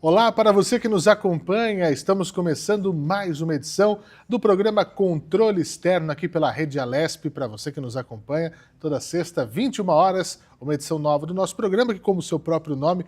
Olá para você que nos acompanha, estamos começando mais uma edição do programa Controle Externo aqui pela Rede Alesp, para você que nos acompanha toda sexta, 21 horas, uma edição nova do nosso programa que, como o seu próprio nome,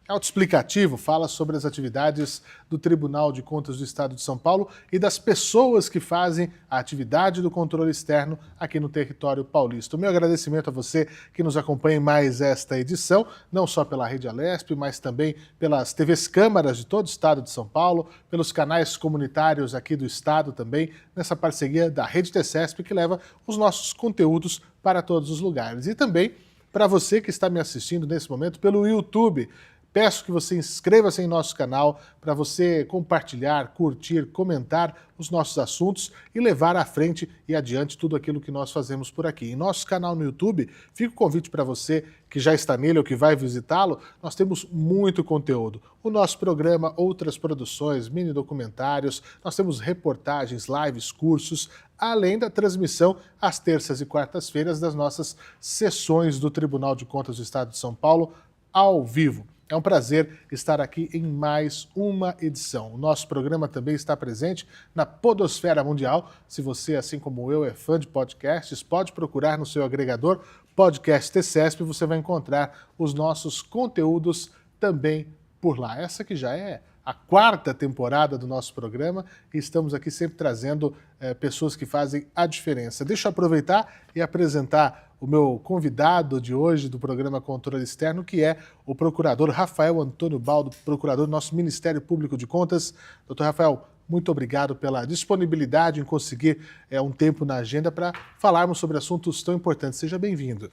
é autoexplicativo, fala sobre as atividades do Tribunal de Contas do Estado de São Paulo e das pessoas que fazem a atividade do controle externo aqui no território paulista. O meu agradecimento a você que nos acompanha em mais esta edição, não só pela Rede Alesp, mas também pelas TVs Câmaras de todo o Estado de São Paulo, pelos canais comunitários aqui do Estado também, nessa parceria da Rede TCESP que leva os nossos conteúdos para todos os lugares. E também para você que está me assistindo nesse momento pelo YouTube. Peço que você inscreva-se em nosso canal para você compartilhar, curtir, comentar os nossos assuntos e levar à frente e adiante tudo aquilo que nós fazemos por aqui. Em nosso canal no YouTube, fica o convite para você que já está nele ou que vai visitá-lo, nós temos muito conteúdo. O nosso programa, outras produções, mini documentários, nós temos reportagens, lives, cursos, além da transmissão às terças e quartas-feiras das nossas sessões do Tribunal de Contas do Estado de São Paulo ao vivo. É um prazer estar aqui em mais uma edição. O nosso programa também está presente na podosfera mundial. Se você, assim como eu, é fã de podcasts, pode procurar no seu agregador Podcast TCESP e você vai encontrar os nossos conteúdos também por lá. Essa que já é a quarta temporada do nosso programa e estamos aqui sempre trazendo pessoas que fazem a diferença. Deixa eu aproveitar e apresentar o meu convidado de hoje do programa Controle Externo, que é o procurador Rafael Antônio Baldo, procurador do nosso Ministério Público de Contas. Doutor Rafael, muito obrigado pela disponibilidade em conseguir um tempo na agenda para falarmos sobre assuntos tão importantes. Seja bem-vindo.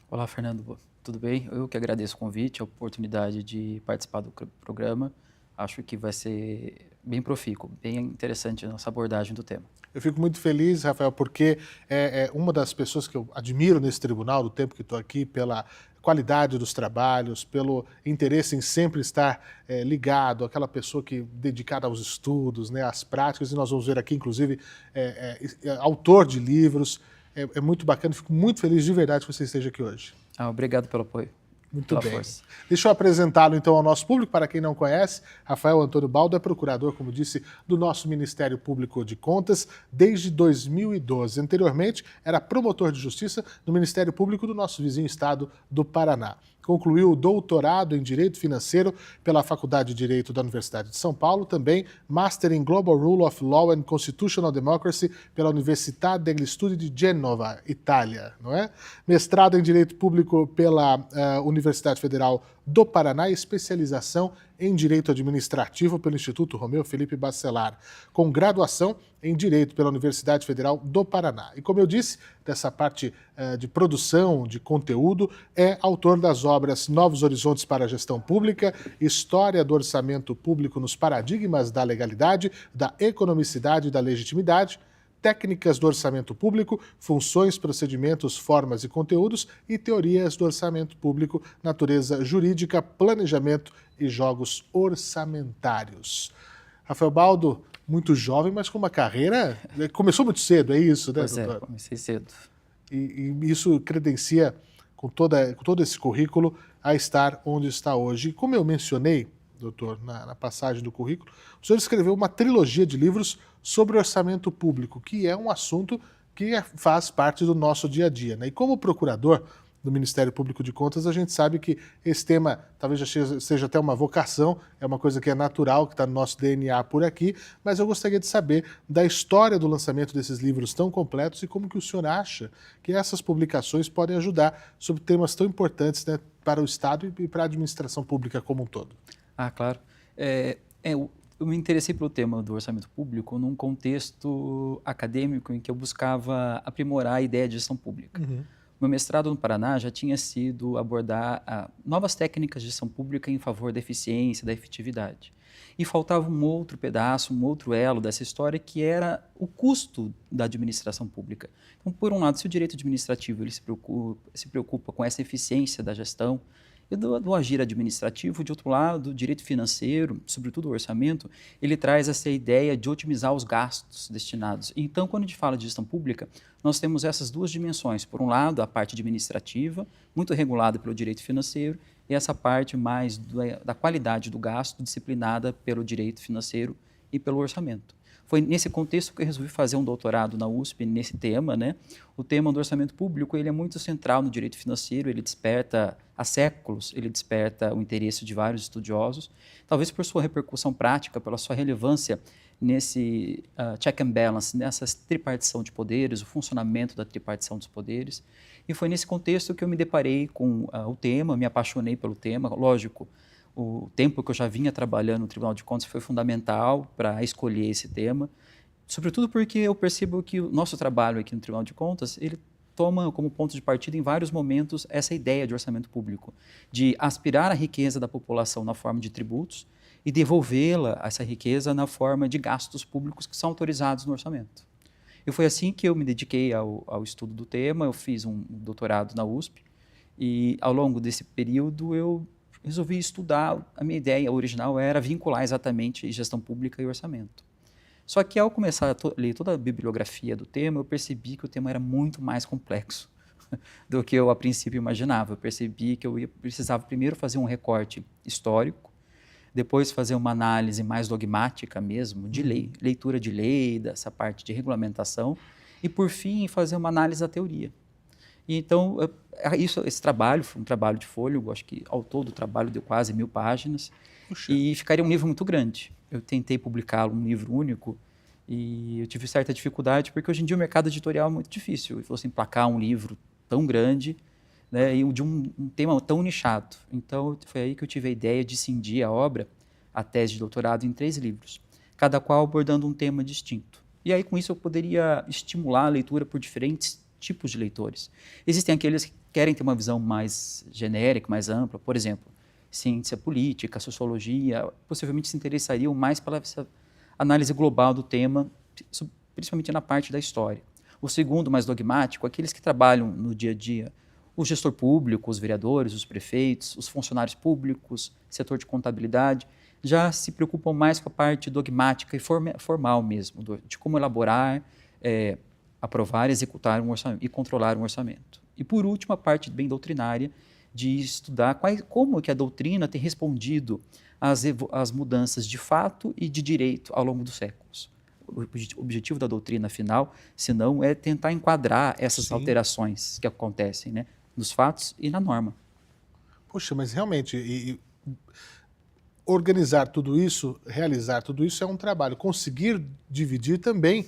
Olá, Fernando. Tudo bem? Eu que agradeço o convite, a oportunidade de participar do programa. Acho que vai ser bem profícuo, bem interessante a nossa abordagem do tema. Eu fico muito feliz, Rafael, porque é uma das pessoas que eu admiro nesse tribunal, do tempo que estou aqui, pela qualidade dos trabalhos, pelo interesse em sempre estar ligado, aquela pessoa que dedicada aos estudos, né, às práticas, e nós vamos ver aqui, inclusive, autor de livros. É muito bacana, fico muito feliz de verdade que você esteja aqui hoje. Obrigado pelo apoio. Muito bem. Deixa eu apresentá-lo então ao nosso público, para quem não conhece. Rafael Antônio Baldo é procurador, como disse, do nosso Ministério Público de Contas desde 2012. Anteriormente, era promotor de justiça no Ministério Público do nosso vizinho estado do Paraná. Concluiu o doutorado em Direito Financeiro pela Faculdade de Direito da Universidade de São Paulo, também Master in Global Rule of Law and Constitutional Democracy pela Università degli Studi di Genova, Itália, não é? Mestrado em Direito Público pela Universidade Federal do Paraná e especialização em Direito Administrativo pelo Instituto Romeu Felipe Bacelar, com graduação em Direito pela Universidade Federal do Paraná. E como eu disse, dessa parte de produção de conteúdo, é autor das obras Novos Horizontes para a Gestão Pública, História do Orçamento Público nos Paradigmas da Legalidade, da Economicidade e da Legitimidade, Técnicas do Orçamento Público, Funções, Procedimentos, Formas e Conteúdos e Teorias do Orçamento Público, Natureza Jurídica, Planejamento e Jogos Orçamentários. Rafael Baldo, muito jovem, mas com uma carreira... Começou muito cedo, é isso, né, doutor? Pois comecei cedo. E isso credencia, com todo esse currículo, a estar onde está hoje. E como eu mencionei, doutor, na passagem do currículo, o senhor escreveu uma trilogia de livros sobre orçamento público, que é um assunto que faz parte do nosso dia a dia, né? E como procurador do Ministério Público de Contas, a gente sabe que esse tema talvez já seja até uma vocação, é uma coisa que é natural, que está no nosso DNA por aqui, mas eu gostaria de saber da história do lançamento desses livros tão completos e como que o senhor acha que essas publicações podem ajudar sobre temas tão importantes, né, para o Estado e para a administração pública como um todo. Claro. Eu me interessei pelo tema do orçamento público num contexto acadêmico em que eu buscava aprimorar a ideia de gestão pública. Uhum. Meu mestrado no Paraná já tinha sido abordar novas técnicas de gestão pública em favor da eficiência, da efetividade. E faltava um outro pedaço, um outro elo dessa história, que era o custo da administração pública. Então, por um lado, se o direito administrativo ele se preocupa com essa eficiência da gestão E do agir administrativo, de outro lado, o direito financeiro, sobretudo o orçamento, ele traz essa ideia de otimizar os gastos destinados. Então, quando a gente fala de gestão pública, nós temos essas duas dimensões. Por um lado, a parte administrativa, muito regulada pelo direito financeiro, e essa parte mais da qualidade do gasto, disciplinada pelo direito financeiro e pelo orçamento. Foi nesse contexto que eu resolvi fazer um doutorado na USP nesse tema, né? O tema do orçamento público, ele é muito central no direito financeiro, ele desperta há séculos, ele desperta o interesse de vários estudiosos, talvez por sua repercussão prática, pela sua relevância nesse check and balance, nessa tripartição de poderes, o funcionamento da tripartição dos poderes. E foi nesse contexto que eu me deparei com o tema, me apaixonei pelo tema, lógico. O tempo que eu já vinha trabalhando no Tribunal de Contas foi fundamental para escolher esse tema, sobretudo porque eu percebo que o nosso trabalho aqui no Tribunal de Contas, ele toma como ponto de partida em vários momentos essa ideia de orçamento público, de aspirar a riqueza da população na forma de tributos e devolvê-la, essa riqueza, na forma de gastos públicos que são autorizados no orçamento. E foi assim que eu me dediquei ao estudo do tema, eu fiz um doutorado na USP e ao longo desse período eu resolvi estudar, a minha ideia original era vincular exatamente gestão pública e orçamento. Só que ao começar a ler toda a bibliografia do tema, eu percebi que o tema era muito mais complexo do que eu a princípio imaginava. Eu percebi que precisava primeiro fazer um recorte histórico, depois fazer uma análise mais dogmática mesmo, de lei, leitura de lei, dessa parte de regulamentação, e por fim fazer uma análise da teoria. E então, esse trabalho foi um trabalho de fôlego, acho que ao todo o trabalho deu quase 1000 páginas, Puxa. E ficaria um livro muito grande. Eu tentei publicá-lo um livro único e eu tive certa dificuldade, porque hoje em dia o mercado editorial é muito difícil. Você emplacar um livro tão grande, né, e de um tema tão nichado. Então, foi aí que eu tive a ideia de cindir a obra, a tese de doutorado, em 3 livros, cada qual abordando um tema distinto. E aí, com isso, eu poderia estimular a leitura por diferentes tipos de leitores. Existem aqueles que querem ter uma visão mais genérica, mais ampla, por exemplo, ciência política, sociologia, possivelmente se interessariam mais pela essa análise global do tema, principalmente na parte da história. O segundo, mais dogmático, aqueles que trabalham no dia a dia, o gestor público, os vereadores, os prefeitos, os funcionários públicos, setor de contabilidade, já se preocupam mais com a parte dogmática e formal mesmo, de como elaborar, aprovar, executar um orçamento e controlar um orçamento. E, por último, a parte bem doutrinária, de estudar como que a doutrina tem respondido às mudanças de fato e de direito ao longo dos séculos. O objetivo da doutrina, afinal, se não, é tentar enquadrar essas alterações que acontecem, né, nos fatos e na norma. Poxa, mas realmente, organizar tudo isso, realizar tudo isso é um trabalho. Conseguir dividir também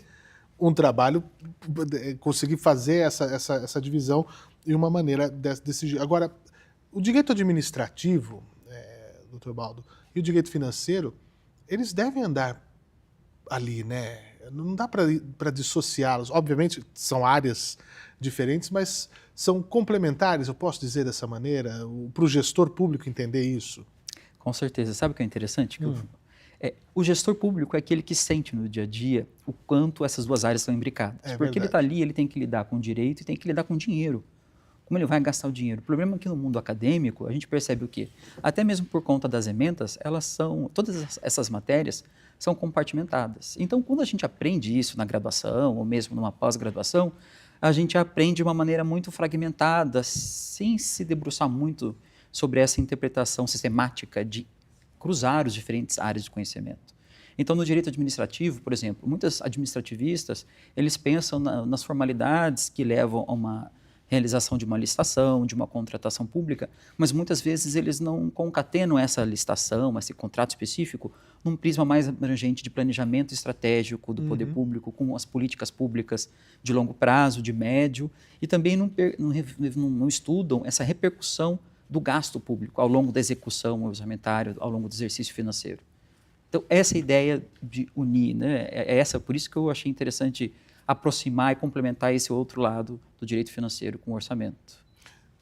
um trabalho, conseguir fazer essa divisão de uma maneira desse jeito. Agora, o direito administrativo, doutor Baldo, e o direito financeiro, eles devem andar ali, né? Não dá para dissociá-los. Obviamente, são áreas diferentes, mas são complementares, eu posso dizer dessa maneira, para o gestor público entender isso? Com certeza. Sabe o que é interessante? O gestor público é aquele que sente no dia a dia o quanto essas duas áreas estão imbricadas. Porque verdade. ele está ali, ele tem que lidar com o direito e tem que lidar com o dinheiro. Como ele vai gastar o dinheiro? O problema é que no mundo acadêmico, a gente percebe o quê? Até mesmo por conta das ementas, todas essas matérias são compartimentadas. Então, quando a gente aprende isso na graduação ou mesmo numa pós-graduação, a gente aprende de uma maneira muito fragmentada, sem se debruçar muito sobre essa interpretação sistemática de cruzar as diferentes áreas de conhecimento. Então, no direito administrativo, por exemplo, muitos administrativistas, eles pensam nas formalidades que levam a uma realização de uma licitação, de uma contratação pública, mas muitas vezes eles não concatenam essa licitação, esse contrato específico, num prisma mais abrangente de planejamento estratégico do poder público, com as políticas públicas de longo prazo, de médio, e também não estudam essa repercussão do gasto público ao longo da execução orçamentária, ao longo do exercício financeiro. Então, essa ideia de unir, né, por isso que eu achei interessante aproximar e complementar esse outro lado do direito financeiro com o orçamento.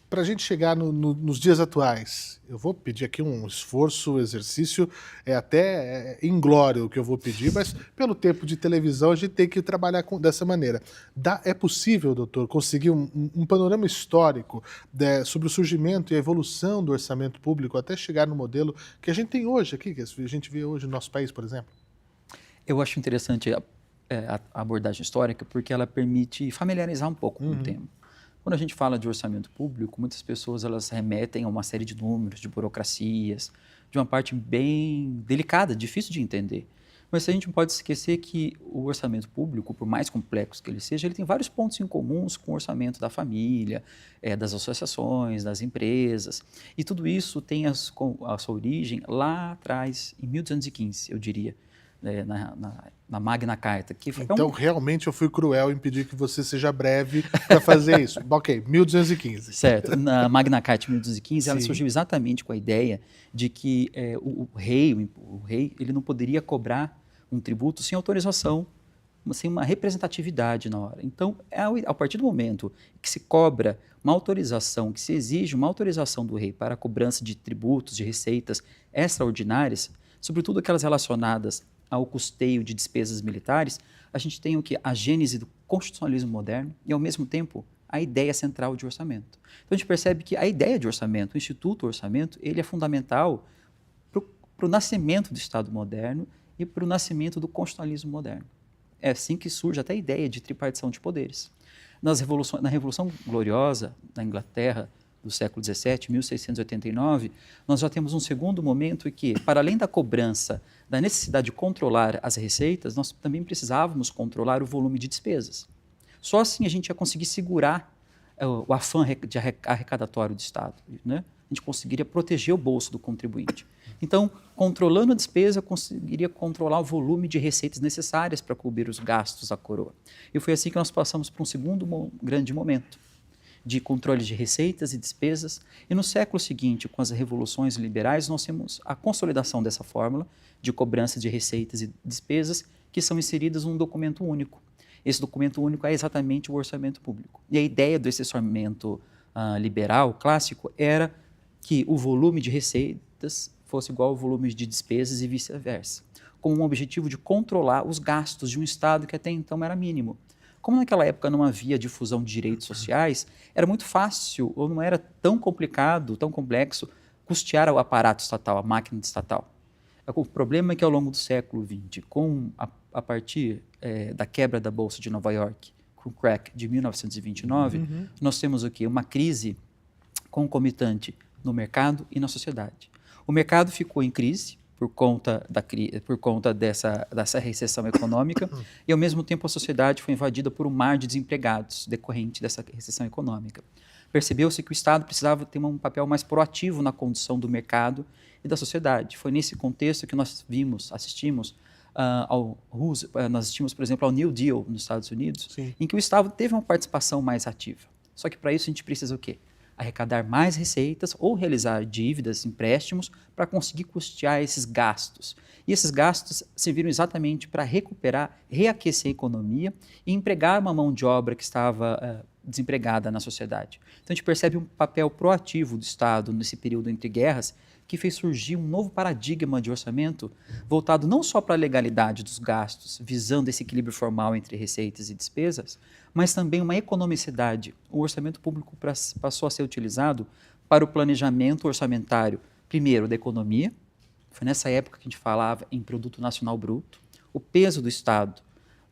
para a gente chegar nos dias atuais, eu vou pedir aqui um esforço, um exercício, até inglório o que eu vou pedir, mas pelo tempo de televisão a gente tem que trabalhar dessa maneira. É possível, doutor, conseguir um panorama histórico sobre o surgimento e a evolução do orçamento público até chegar no modelo que a gente tem hoje aqui, que a gente vê hoje no nosso país, por exemplo? Eu acho interessante a abordagem histórica porque ela permite familiarizar um pouco com o tema. Quando a gente fala de orçamento público, muitas pessoas elas remetem a uma série de números, de burocracias, de uma parte bem delicada, difícil de entender. Mas a gente não pode esquecer que o orçamento público, por mais complexo que ele seja, ele tem vários pontos em comuns com o orçamento da família, das associações, das empresas. E tudo isso tem a sua origem lá atrás, em 1215, eu diria, na Magna Carta. Então, realmente, eu fui cruel em pedir que você seja breve para fazer isso. Ok, 1215. Certo. Na Magna Carta de 1215, ela surgiu exatamente com a ideia de que o rei ele não poderia cobrar um tributo sem autorização, sem uma representatividade na hora. Então, a partir do momento que se cobra uma autorização, que se exige uma autorização do rei para a cobrança de tributos, de receitas extraordinárias, sobretudo aquelas relacionadas ao custeio de despesas militares, a gente tem o que? A gênese do constitucionalismo moderno e, ao mesmo tempo, a ideia central de orçamento. Então, a gente percebe que a ideia de orçamento, o Instituto Orçamento, ele é fundamental para o nascimento do Estado moderno e para o nascimento do constitucionalismo moderno. É assim que surge até a ideia de tripartição de poderes. Na Revolução Gloriosa, na Inglaterra, do século XVII, 1689, nós já temos um segundo momento em que, para além da cobrança, da necessidade de controlar as receitas, nós também precisávamos controlar o volume de despesas. Só assim a gente ia conseguir segurar o afã arrecadatório do Estado, né? A gente conseguiria proteger o bolso do contribuinte. Então, controlando a despesa, conseguiria controlar o volume de receitas necessárias para cobrir os gastos da coroa. E foi assim que nós passamos para um segundo grande momento de controle de receitas e despesas, e no século seguinte, com as revoluções liberais, nós temos a consolidação dessa fórmula de cobrança de receitas e despesas que são inseridas num documento único. Esse documento único é exatamente o orçamento público. E a ideia desse orçamento liberal, clássico, era que o volume de receitas fosse igual ao volume de despesas e vice-versa, com um objetivo de controlar os gastos de um Estado que até então era mínimo. Como naquela época não havia difusão de direitos sociais, era muito fácil, ou não era tão complicado, tão complexo, custear o aparato estatal, a máquina estatal. O problema é que ao longo do século XX, a partir da quebra da Bolsa de Nova York, com o crack de 1929, nós temos o quê? Uma crise concomitante no mercado e na sociedade. O mercado ficou em crise, por conta dessa recessão econômica, e ao mesmo tempo a sociedade foi invadida por um mar de desempregados decorrente dessa recessão econômica. Percebeu-se que o Estado precisava ter um papel mais proativo na condução do mercado e da sociedade. Foi nesse contexto que nós assistimos, por exemplo, ao New Deal nos Estados Unidos, Sim. em que o Estado teve uma participação mais ativa. Só que para isso a gente precisa o quê? Arrecadar mais receitas ou realizar dívidas, empréstimos, para conseguir custear esses gastos. E esses gastos serviram exatamente para recuperar, reaquecer a economia e empregar uma mão de obra que estava desempregada na sociedade. Então a gente percebe um papel proativo do Estado nesse período entre guerras que fez surgir um novo paradigma de orçamento voltado não só para a legalidade dos gastos, visando esse equilíbrio formal entre receitas e despesas, mas também uma economicidade. O orçamento público passou a ser utilizado para o planejamento orçamentário, primeiro, da economia. Foi nessa época que a gente falava em produto nacional bruto, o peso do Estado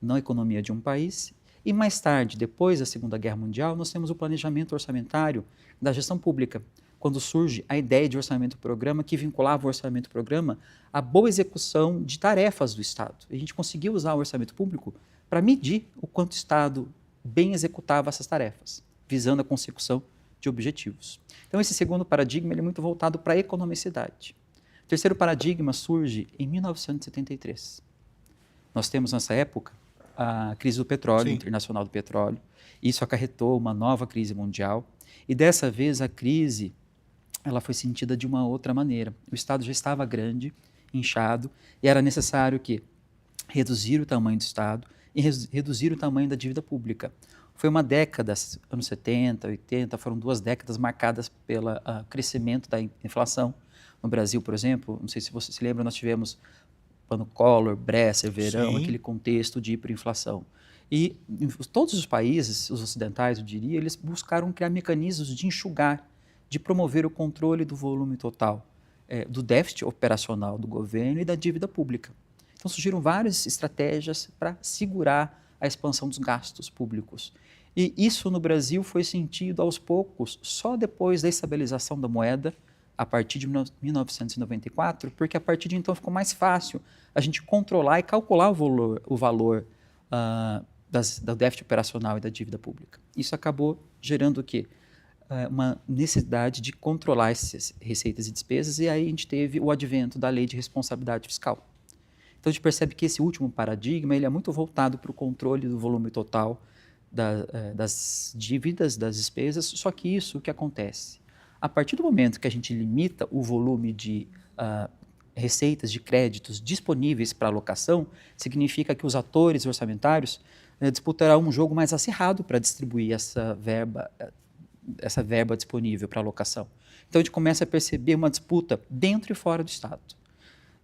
na economia de um país. E mais tarde, depois da Segunda Guerra Mundial, nós temos o planejamento orçamentário da gestão pública, quando surge a ideia de orçamento-programa que vinculava o orçamento-programa à boa execução de tarefas do Estado. E a gente conseguiu usar o orçamento público para medir o quanto o Estado bem executava essas tarefas, visando a consecução de objetivos. Então, esse segundo paradigma ele é muito voltado para a economicidade. O terceiro paradigma surge em 1973. Nós temos, nessa época, a crise do petróleo, internacional do petróleo. Isso acarretou uma nova crise mundial. E, dessa vez, a crise ela foi sentida de uma outra maneira. O Estado já estava grande, inchado, e era necessário reduzir o tamanho do Estado em reduzir o tamanho da dívida pública. Foi uma década, anos 70, 80, foram 2 décadas marcadas pelo crescimento da inflação. No Brasil, por exemplo, não sei se você se lembra, nós tivemos Plano Collor, Bresser, Verão, Sim. aquele contexto de hiperinflação. E em todos os países, os ocidentais, eu diria, eles buscaram criar mecanismos de enxugar, de promover o controle do volume total, do déficit operacional do governo e da dívida pública. Então surgiram várias estratégias para segurar a expansão dos gastos públicos. E isso no Brasil foi sentido aos poucos, só depois da estabilização da moeda, a partir de 1994, porque a partir de então ficou mais fácil a gente controlar e calcular o valor do déficit operacional e da dívida pública. Isso acabou gerando o quê? Uma necessidade de controlar essas receitas e despesas, e aí a gente teve o advento da Lei de Responsabilidade Fiscal. Então a gente percebe que esse último paradigma ele é muito voltado para o controle do volume total das dívidas, das despesas, só que isso o que acontece? A partir do momento que a gente limita o volume de receitas, de créditos disponíveis para alocação, significa que os atores orçamentários disputarão um jogo mais acirrado para distribuir essa verba disponível para alocação. Então a gente começa a perceber uma disputa dentro e fora do Estado.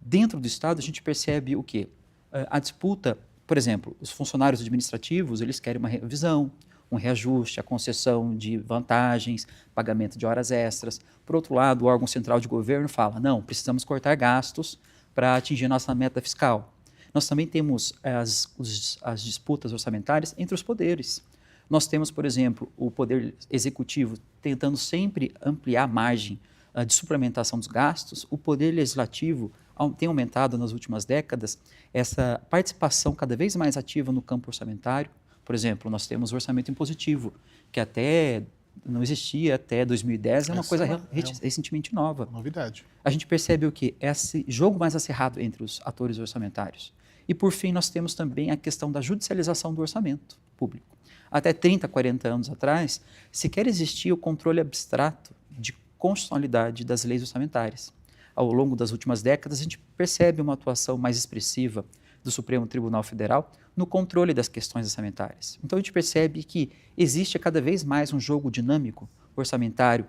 Dentro do Estado a gente percebe o quê? A disputa, por exemplo, os funcionários administrativos, eles querem uma revisão, um reajuste, a concessão de vantagens, pagamento de horas extras. Por outro lado, o órgão central de governo fala, não, precisamos cortar gastos para atingir nossa meta fiscal. Nós também temos as disputas orçamentárias entre os poderes. Nós temos, por exemplo, o poder executivo tentando sempre ampliar a margem de suplementação dos gastos. O poder legislativo tem aumentado nas últimas décadas essa participação cada vez mais ativa no campo orçamentário. Por exemplo, nós temos o orçamento impositivo, que até não existia até 2010, é uma coisa recentemente nova. Novidade. A gente percebe o quê? Esse jogo mais acirrado entre os atores orçamentários. E, por fim, nós temos também a questão da judicialização do orçamento público. Até 30, 40 anos atrás, sequer existia o controle abstrato de constitucionalidade das leis orçamentárias. Ao longo das últimas décadas, a gente percebe uma atuação mais expressiva do Supremo Tribunal Federal no controle das questões orçamentárias. Então, a gente percebe que existe cada vez mais um jogo dinâmico orçamentário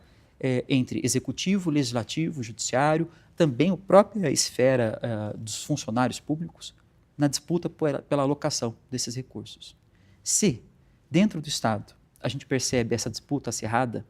entre executivo, legislativo, judiciário, também a própria esfera dos funcionários públicos na disputa pela alocação desses recursos. Se, dentro do Estado, a gente percebe essa disputa acirrada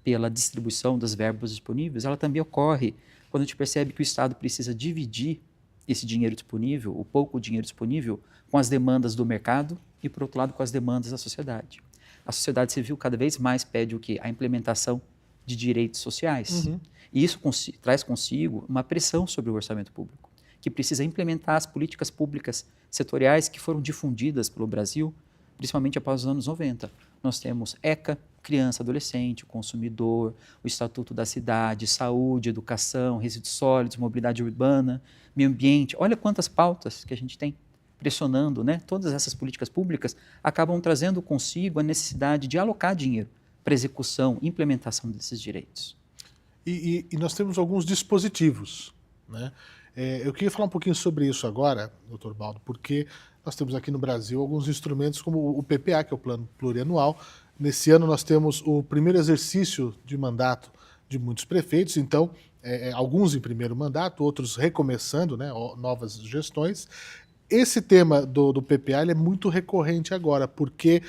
pela distribuição das verbas disponíveis, ela também ocorre quando a gente percebe que o Estado precisa dividir esse dinheiro disponível, o pouco dinheiro disponível, com as demandas do mercado e, por outro lado, com as demandas da sociedade. A sociedade civil cada vez mais pede o quê? A implementação de direitos sociais. Uhum. E isso traz consigo uma pressão sobre o orçamento público, que precisa implementar as políticas públicas setoriais que foram difundidas pelo Brasil, principalmente após os anos 90. Nós temos ECA, criança, adolescente, o consumidor, o Estatuto da Cidade, saúde, educação, resíduos sólidos, mobilidade urbana, meio ambiente. Olha quantas pautas que a gente tem pressionando, né? Todas essas políticas públicas acabam trazendo consigo a necessidade de alocar dinheiro para execução e implementação desses direitos. E nós temos alguns dispositivos, né? Eu queria falar um pouquinho sobre isso agora, doutor Baldo, porque nós temos aqui no Brasil alguns instrumentos como o PPA, que é o Plano Plurianual. Nesse ano nós temos o primeiro exercício de mandato de muitos prefeitos, então alguns em primeiro mandato, outros recomeçando, né, novas gestões. Esse tema do PPA ele é muito recorrente agora, porque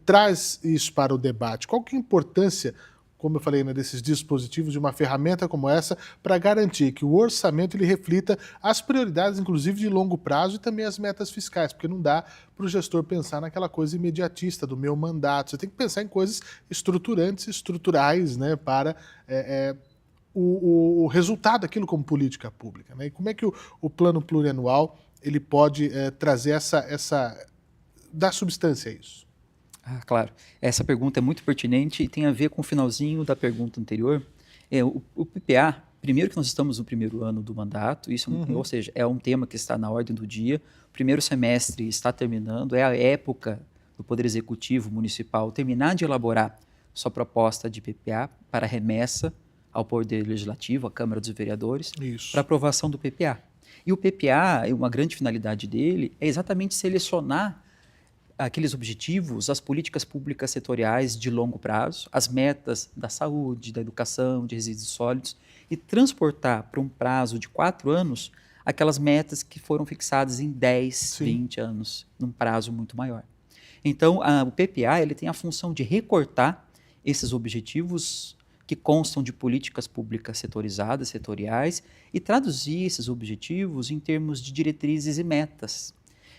traz isso para o debate. Qual que é a importância, como eu falei, né, desses dispositivos, de uma ferramenta como essa, para garantir que o orçamento ele reflita as prioridades, inclusive de longo prazo, e também as metas fiscais, porque não dá para o gestor pensar naquela coisa imediatista do meu mandato. Você tem que pensar em coisas estruturantes, estruturais, né, para o resultado daquilo como política pública, né? E como é que o plano plurianual ele pode trazer dar substância a isso? Ah, claro. Essa pergunta é muito pertinente e tem a ver com o finalzinho da pergunta anterior. O PPA, primeiro que nós estamos no primeiro ano do mandato, isso, ou seja, é um tema que está na ordem do dia. O primeiro semestre está terminando, é a época do Poder Executivo Municipal terminar de elaborar sua proposta de PPA para remessa ao Poder Legislativo, à Câmara dos Vereadores, para aprovação do PPA. E o PPA, uma grande finalidade dele, é exatamente selecionar aqueles objetivos, as políticas públicas setoriais de longo prazo, as metas da saúde, da educação, de resíduos sólidos, e transportar para um prazo de 4 anos aquelas metas que foram fixadas em 10, Sim. 20 anos, num prazo muito maior. Então, o PPA ele tem a função de recortar esses objetivos que constam de políticas públicas setorizadas, setoriais, e traduzir esses objetivos em termos de diretrizes e metas.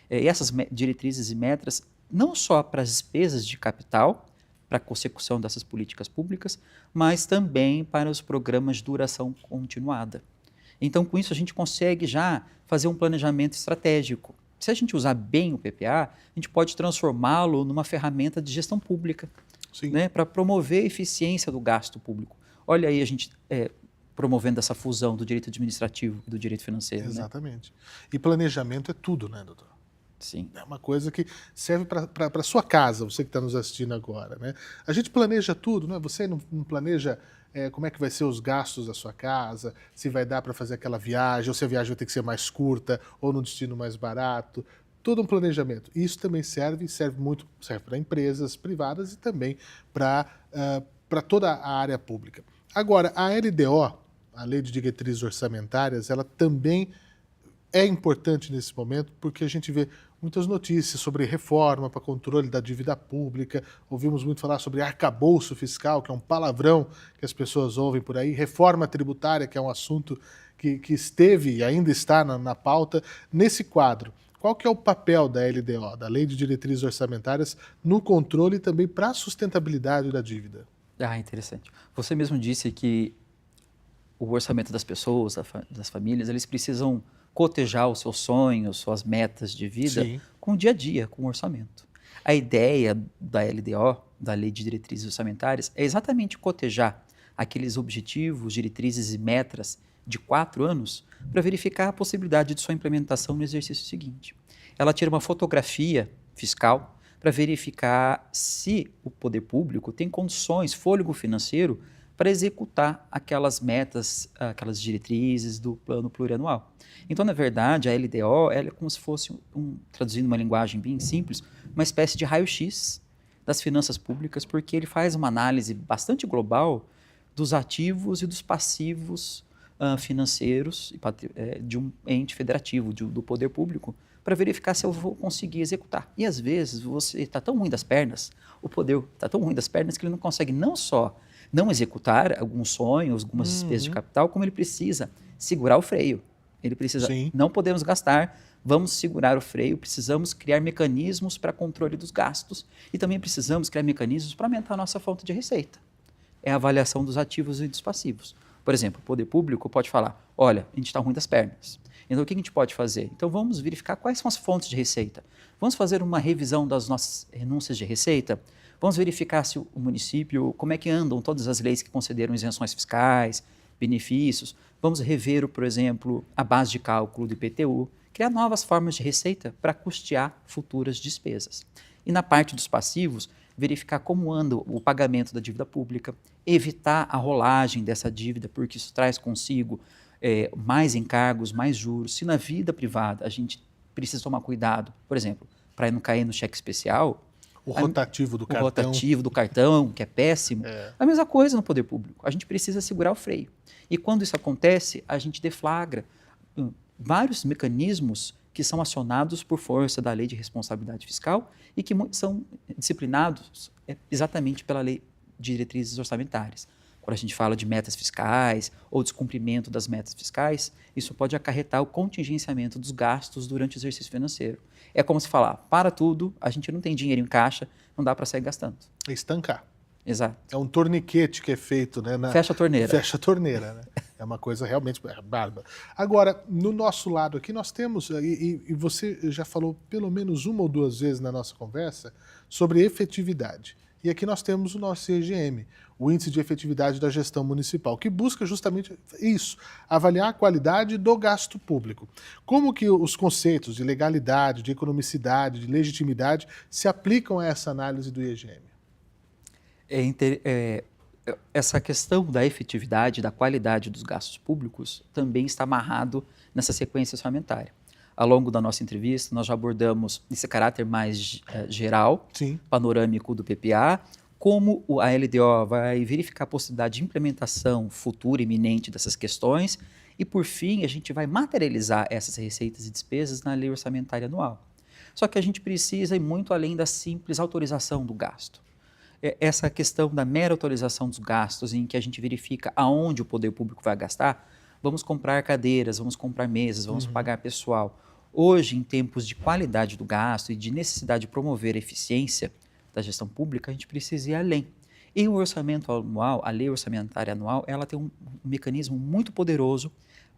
E essas diretrizes e metas, não só para as despesas de capital, para a consecução dessas políticas públicas, mas também para os programas de duração continuada. Então, com isso, a gente consegue já fazer um planejamento estratégico. Se a gente usar bem o PPA, a gente pode transformá-lo numa ferramenta de gestão pública, né, para promover a eficiência do gasto público. Olha aí a gente promovendo essa fusão do direito administrativo e do direito financeiro. Exatamente. Né? E planejamento é tudo, né, doutor? Sim. É uma coisa que serve para a sua casa, você que está nos assistindo agora. Né? A gente planeja tudo, não é? Você não planeja como é que vai ser os gastos da sua casa, se vai dar para fazer aquela viagem, ou se a viagem vai ter que ser mais curta, ou no destino mais barato. Todo um planejamento. Isso também serve para empresas privadas e também para toda a área pública. Agora, a LDO, a Lei de Diretrizes Orçamentárias, ela também é importante nesse momento porque a gente vê muitas notícias sobre reforma para controle da dívida pública, ouvimos muito falar sobre arcabouço fiscal, que é um palavrão que as pessoas ouvem por aí, reforma tributária, que é um assunto que esteve e ainda está na pauta. Nesse quadro, qual que é o papel da LDO, da Lei de Diretrizes Orçamentárias, no controle e também para a sustentabilidade da dívida? Interessante. Você mesmo disse que o orçamento das pessoas, das famílias, eles precisam cotejar os seus sonhos, suas metas de vida, Sim. com o dia a dia, com o orçamento. A ideia da LDO, da Lei de Diretrizes Orçamentárias, é exatamente cotejar aqueles objetivos, diretrizes e metas de 4 anos para verificar a possibilidade de sua implementação no exercício seguinte. Ela tira uma fotografia fiscal para verificar se o poder público tem condições, fôlego financeiro, para executar aquelas metas, aquelas diretrizes do plano plurianual. Então, na verdade, a LDO ela é como se fosse, traduzindo uma linguagem bem simples, uma espécie de raio-x das finanças públicas, porque ele faz uma análise bastante global dos ativos e dos passivos financeiros de um ente federativo, do poder público, para verificar se eu vou conseguir executar. E às vezes você está tão ruim das pernas, o poder está tão ruim das pernas que ele não consegue não só não executar alguns sonhos, algumas despesas de capital, como ele precisa segurar o freio. Ele precisa, não podemos gastar, vamos segurar o freio, precisamos criar mecanismos para controle dos gastos e também precisamos criar mecanismos para aumentar a nossa fonte de receita. É a avaliação dos ativos e dos passivos. Por exemplo, o poder público pode falar, olha, a gente está ruim das pernas. Então, o que a gente pode fazer? Então, vamos verificar quais são as fontes de receita. Vamos fazer uma revisão das nossas renúncias de receita. Vamos verificar se o município, como é que andam todas as leis que concederam isenções fiscais, benefícios. Vamos rever, por exemplo, a base de cálculo do IPTU, criar novas formas de receita para custear futuras despesas. E na parte dos passivos, verificar como anda o pagamento da dívida pública, evitar a rolagem dessa dívida, porque isso traz consigo mais encargos, mais juros. Se na vida privada a gente precisa tomar cuidado, por exemplo, para não cair no cheque especial, o rotativo do cartão. O rotativo do cartão, que é péssimo. A mesma coisa no poder público. A gente precisa segurar o freio. E quando isso acontece, a gente deflagra vários mecanismos que são acionados por força da Lei de Responsabilidade Fiscal e que são disciplinados exatamente pela Lei de Diretrizes Orçamentárias. Quando a gente fala de metas fiscais ou descumprimento das metas fiscais, isso pode acarretar o contingenciamento dos gastos durante o exercício financeiro. É como se falar, para tudo, a gente não tem dinheiro em caixa, não dá para sair gastando. É estancar. Exato. É um torniquete que é feito, né? Fecha a torneira. Fecha a torneira, né? É uma coisa realmente bárbara. Agora, no nosso lado aqui, nós temos, e você já falou pelo menos uma ou duas vezes na nossa conversa, sobre efetividade. E aqui nós temos o nosso IGM, o Índice de Efetividade da Gestão Municipal, que busca justamente isso, avaliar a qualidade do gasto público. Como que os conceitos de legalidade, de economicidade, de legitimidade se aplicam a essa análise do IGM? Essa questão da efetividade, da qualidade dos gastos públicos também está amarrado nessa sequência orçamentária. ao longo da nossa entrevista, nós já abordamos esse caráter mais geral, Sim. panorâmico do PPA, como a LDO vai verificar a possibilidade de implementação futura, iminente dessas questões, e, por fim, a gente vai materializar essas receitas e despesas na lei orçamentária anual. Só que a gente precisa ir muito além da simples autorização do gasto. Essa questão da mera autorização dos gastos, em que a gente verifica aonde o poder público vai gastar, vamos comprar cadeiras, vamos comprar mesas, vamos pagar pessoal. Hoje, em tempos de qualidade do gasto e de necessidade de promover a eficiência da gestão pública, a gente precisa ir além. E o orçamento anual, a lei orçamentária anual, ela tem um mecanismo muito poderoso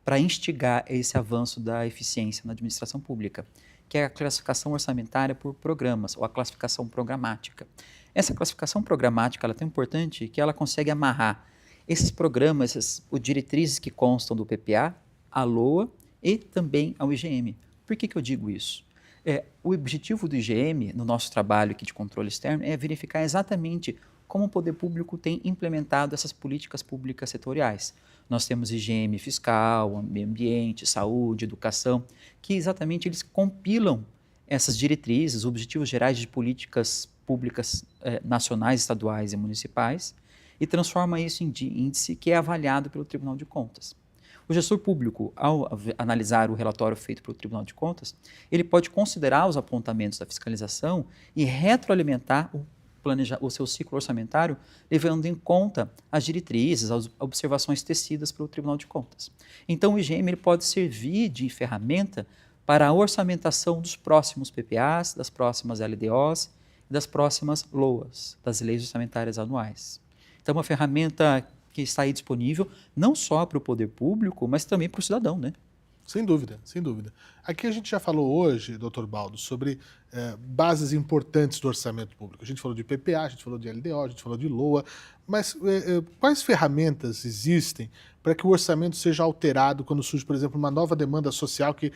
para instigar esse avanço da eficiência na administração pública, que é a classificação orçamentária por programas, ou a classificação programática. Essa classificação programática ela é tão importante que ela consegue amarrar esses programas, essas diretrizes que constam do PPA, à LOA e também ao IGM. Por que eu digo isso? O objetivo do IGM, no nosso trabalho aqui de controle externo, é verificar exatamente como o poder público tem implementado essas políticas públicas setoriais. Nós temos IGM fiscal, meio ambiente, saúde, educação, que exatamente eles compilam essas diretrizes, objetivos gerais de políticas públicas nacionais, estaduais e municipais, e transforma isso em índice que é avaliado pelo Tribunal de Contas. O gestor público, ao analisar o relatório feito pelo Tribunal de Contas, ele pode considerar os apontamentos da fiscalização e retroalimentar o seu ciclo orçamentário, levando em conta as diretrizes, as observações tecidas pelo Tribunal de Contas. Então, o IGM ele pode servir de ferramenta para a orçamentação dos próximos PPAs, das próximas LDOs e das próximas LOAs, das leis orçamentárias anuais. Então, uma ferramenta que está aí disponível não só para o poder público, mas também para o cidadão, né? Sem dúvida, sem dúvida. Aqui a gente já falou hoje, doutor Baldo, sobre bases importantes do orçamento público. A gente falou de PPA, a gente falou de LDO, a gente falou de LOA, mas quais ferramentas existem para que o orçamento seja alterado quando surge, por exemplo, uma nova demanda social, que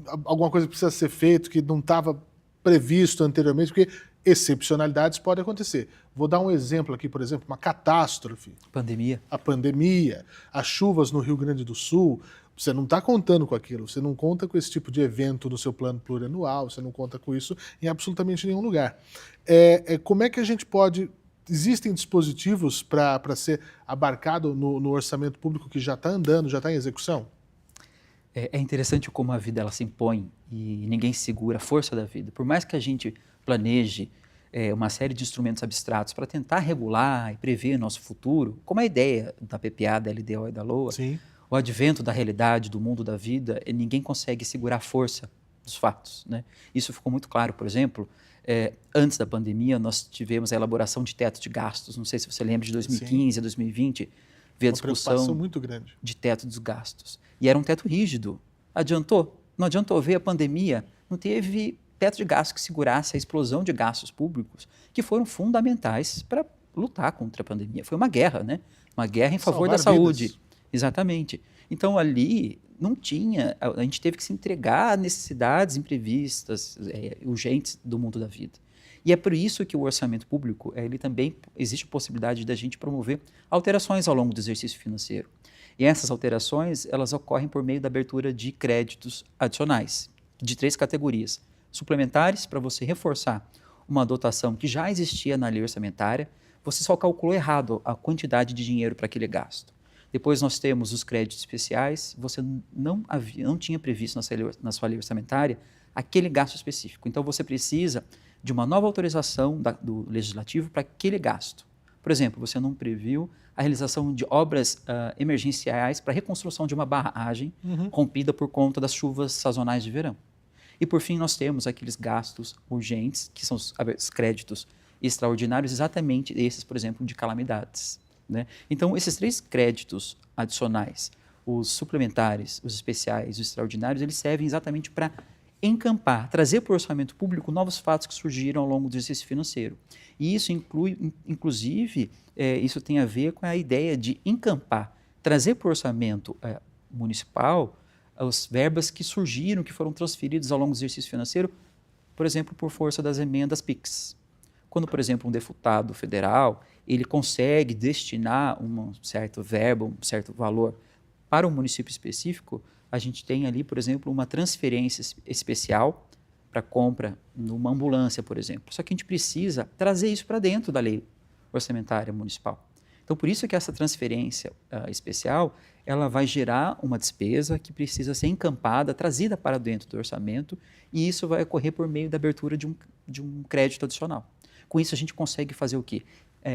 alguma coisa precisa ser feita, que não estava previsto anteriormente, porque excepcionalidades podem acontecer. Vou dar um exemplo aqui, por exemplo, uma catástrofe. Pandemia. A pandemia, as chuvas no Rio Grande do Sul. Você não está contando com aquilo, você não conta com esse tipo de evento no seu plano plurianual, você não conta com isso em absolutamente nenhum lugar. Como é que a gente pode... Existem dispositivos para ser abarcado no orçamento público que já está andando, já está em execução? É interessante como a vida ela se impõe e ninguém segura a força da vida. Por mais que a gente planeje uma série de instrumentos abstratos para tentar regular e prever nosso futuro, como a ideia da PPA, da LDO e da LOA, Sim. O advento da realidade, do mundo da vida, ninguém consegue segurar a força dos fatos, né? Isso ficou muito claro, por exemplo, antes da pandemia nós tivemos a elaboração de teto de gastos, não sei se você lembra de 2015 Sim. a 2020, veio a discussão muito grande de teto dos gastos. E era um teto rígido. Adiantou? Não adiantou. Veio a pandemia, não teve teto de gastos que segurasse a explosão de gastos públicos que foram fundamentais para lutar contra a pandemia. Foi uma guerra, né? Uma guerra em favor da saúde. Vidas. Exatamente. Então, ali não tinha, a gente teve que se entregar a necessidades imprevistas, urgentes do mundo da vida. E é por isso que o orçamento público, ele também existe a possibilidade da gente promover alterações ao longo do exercício financeiro. E essas alterações, elas ocorrem por meio da abertura de créditos adicionais, de 3 categorias. Suplementares, para você reforçar uma dotação que já existia na lei orçamentária, você só calculou errado a quantidade de dinheiro para aquele gasto. Depois nós temos os créditos especiais, você não tinha previsto na sua lei orçamentária aquele gasto específico. Então você precisa de uma nova autorização do legislativo para aquele gasto. Por exemplo, você não previu a realização de obras emergenciais para a reconstrução de uma barragem rompida por conta das chuvas sazonais de verão. E por fim nós temos aqueles gastos urgentes, que são os créditos extraordinários, exatamente esses, por exemplo, de calamidades. Né? Então, esses 3 créditos adicionais, os suplementares, os especiais e os extraordinários, eles servem exatamente para encampar, trazer para o orçamento público novos fatos que surgiram ao longo do exercício financeiro. E isso inclui, inclusive, isso tem a ver com a ideia de encampar, trazer para o orçamento municipal as verbas que surgiram, que foram transferidas ao longo do exercício financeiro, por exemplo, por força das emendas PIX. Quando, por exemplo, um deputado federal ele consegue destinar um certo verbo, um certo valor para um município específico, a gente tem ali, por exemplo, uma transferência especial para compra numa ambulância, por exemplo. Só que a gente precisa trazer isso para dentro da lei orçamentária municipal. Então, por isso que essa transferência especial, ela vai gerar uma despesa que precisa ser encampada, trazida para dentro do orçamento, e isso vai ocorrer por meio da abertura de um crédito adicional. Com isso, a gente consegue fazer o quê?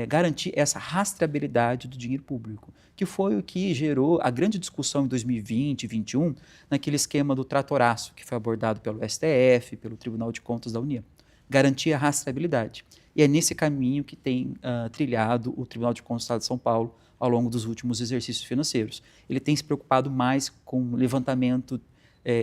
Garantir essa rastreabilidade do dinheiro público, que foi o que gerou a grande discussão em 2020 e 2021, naquele esquema do tratoraço, que foi abordado pelo STF, pelo Tribunal de Contas da União. Garantir a rastreabilidade. E é nesse caminho que tem trilhado o Tribunal de Contas do Estado de São Paulo ao longo dos últimos exercícios financeiros. Ele tem se preocupado mais com o levantamento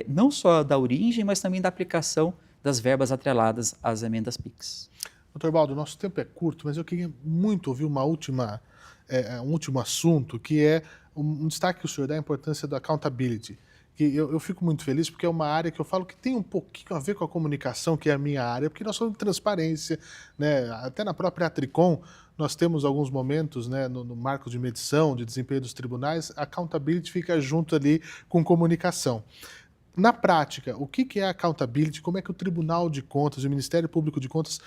não só da origem, mas também da aplicação das verbas atreladas às emendas PIX. Doutor Baldo, nosso tempo é curto, mas eu queria muito ouvir um último assunto, que é um destaque que o senhor dá à importância do accountability. Que eu fico muito feliz porque é uma área que eu falo que tem um pouquinho a ver com a comunicação, que é a minha área, porque nós falamos de transparência, né? Até na própria Atricom, nós temos alguns momentos, né, no marco de medição, de desempenho dos tribunais, a accountability fica junto ali com comunicação. Na prática, o que é accountability? Como é que o Tribunal de Contas e o Ministério Público de Contas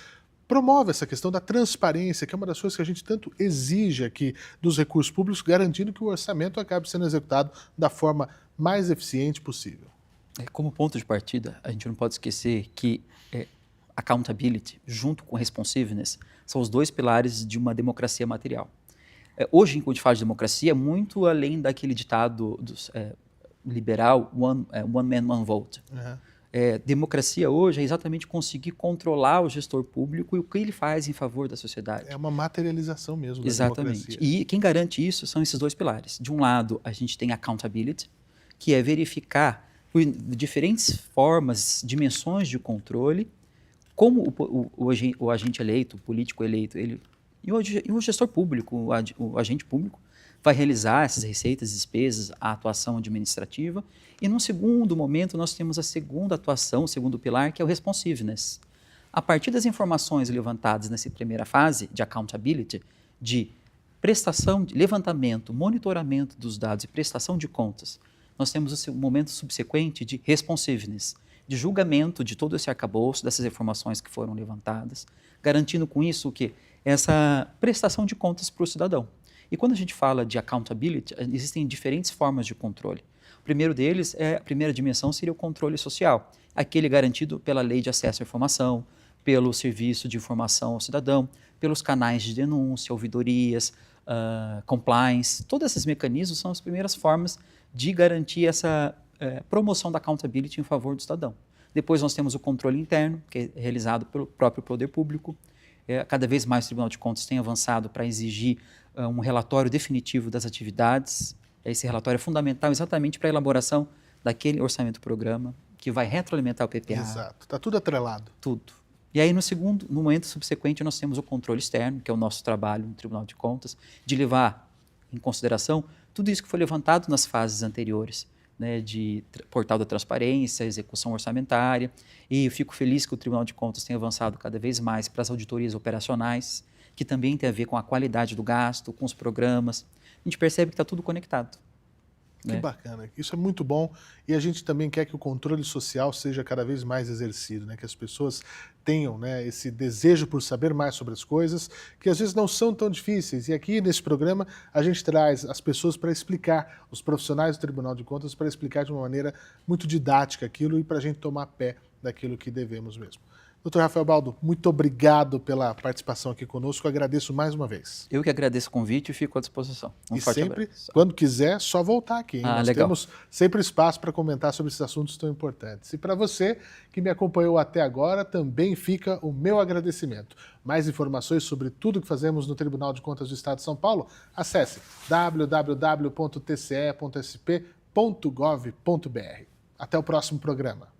promove essa questão da transparência, que é uma das coisas que a gente tanto exige aqui dos recursos públicos, garantindo que o orçamento acabe sendo executado da forma mais eficiente possível? Como ponto de partida, a gente não pode esquecer que accountability, junto com responsiveness, são os dois pilares de uma democracia material. Hoje, quando a gente fala de democracia, muito além daquele ditado liberal, one man, one vote. Uhum. Democracia hoje é exatamente conseguir controlar o gestor público e o que ele faz em favor da sociedade. É uma materialização mesmo da Exatamente. democracia. E quem garante isso são esses dois pilares. De um lado, a gente tem accountability, que é verificar por diferentes formas, dimensões de controle, como o agente eleito, o político eleito, e o gestor público, o agente público, vai realizar essas receitas, despesas, a atuação administrativa. E num segundo momento, nós temos a segunda atuação, o segundo pilar, que é o responsiveness. A partir das informações levantadas nessa primeira fase de accountability, de prestação, de levantamento, monitoramento dos dados e prestação de contas, nós temos o momento subsequente de responsiveness, de julgamento de todo esse arcabouço, dessas informações que foram levantadas, garantindo com isso o quê? Essa prestação de contas para o cidadão. E quando a gente fala de accountability, existem diferentes formas de controle. O primeiro deles, a primeira dimensão seria o controle social, aquele garantido pela lei de acesso à informação, pelo serviço de informação ao cidadão, pelos canais de denúncia, ouvidorias, compliance. Todos esses mecanismos são as primeiras formas de garantir essa promoção da accountability em favor do cidadão. Depois nós temos o controle interno, que é realizado pelo próprio poder público. Cada vez mais o Tribunal de Contas tem avançado para exigir um relatório definitivo das atividades. Esse relatório é fundamental exatamente para a elaboração daquele orçamento-programa que vai retroalimentar o PPA. Exato, está tudo atrelado. Tudo. E aí, no momento subsequente, nós temos o controle externo, que é o nosso trabalho no Tribunal de Contas, de levar em consideração tudo isso que foi levantado nas fases anteriores, né, de portal da transparência, execução orçamentária, e eu fico feliz que o Tribunal de Contas tenha avançado cada vez mais para as auditorias operacionais, que também tem a ver com a qualidade do gasto, com os programas. A gente percebe que está tudo conectado. Que bacana, isso é muito bom, e a gente também quer que o controle social seja cada vez mais exercido, né? Que as pessoas tenham, né, esse desejo por saber mais sobre as coisas, que às vezes não são tão difíceis, e aqui nesse programa a gente traz as pessoas para explicar, os profissionais do Tribunal de Contas para explicar de uma maneira muito didática aquilo e para a gente tomar pé daquilo que devemos mesmo. Dr. Rafael Baldo, muito obrigado pela participação aqui conosco, agradeço mais uma vez. Eu que agradeço o convite e fico à disposição. E sempre, quando quiser, só voltar aqui. Nós legal. Temos sempre espaço para comentar sobre esses assuntos tão importantes. E para você que me acompanhou até agora, também fica o meu agradecimento. Mais informações sobre tudo que fazemos no Tribunal de Contas do Estado de São Paulo, acesse www.tce.sp.gov.br. Até o próximo programa.